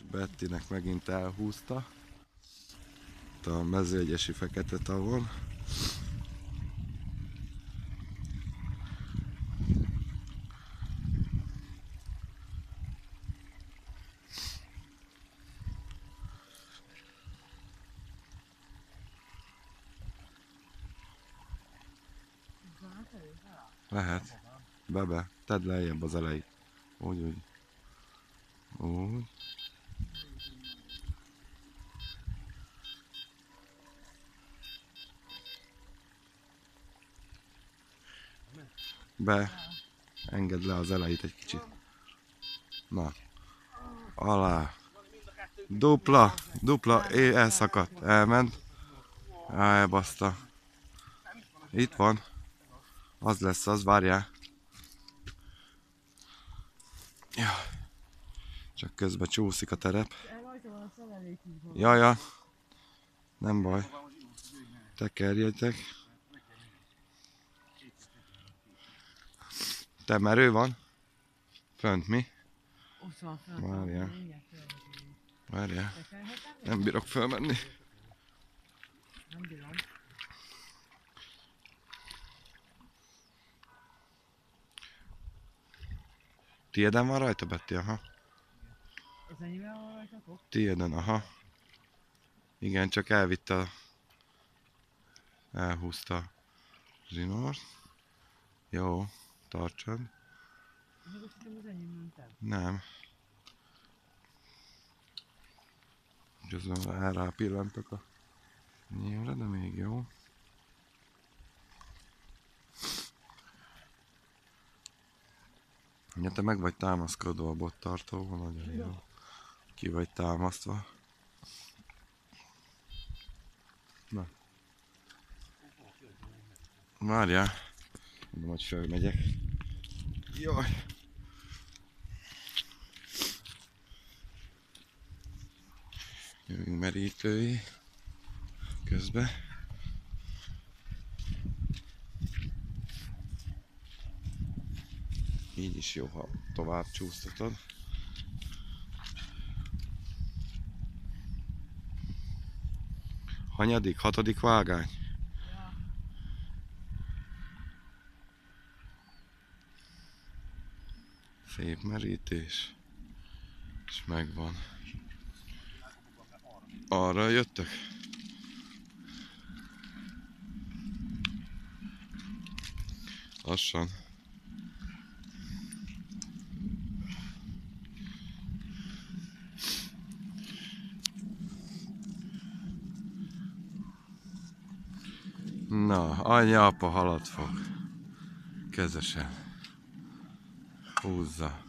És Bettinek megint elhúzta. Itt a mezőegyesi fekete tavon. Lehet. Bebe, tedd lejjebb az elejét. Úgy. Úgy. Engedd le az elejét egy kicsit. Na. Alá. Dupla, elszakadt, elment. Elbaszta. Itt van. Az lesz az, várjál. Ja. Csak közben csúszik a terep. Jaja. Nem baj. Tekerjetek. Te merő van? Fönt mi? Várjál. Nem bírok fölmenni. Nem bírom. Tieden van rajta, Betty? Aha. Ez ennyivel van rajtatok? Tieden, aha. Igen, csak elhúzta a zsinort. Jó, tartsad. Még azt hiszem, az enyém mentem. Nem. Közben rápillantok a nyílra, de még jó. Ja, te meg vagy támaszkodva a bottartóval, nagyon jó. Ki vagy támasztva. Na. Várjál. Mondom, hogy fölmegyek. Jaj. Jövünk merítői. Közben. Így is jó, ha tovább csúsztatod. Hanyadik? 6. vágány? Ja. Szép merítés. És megvan. Arra jöttök? Lassan. Na, anya apa halat fog. Kezesen. Húzza.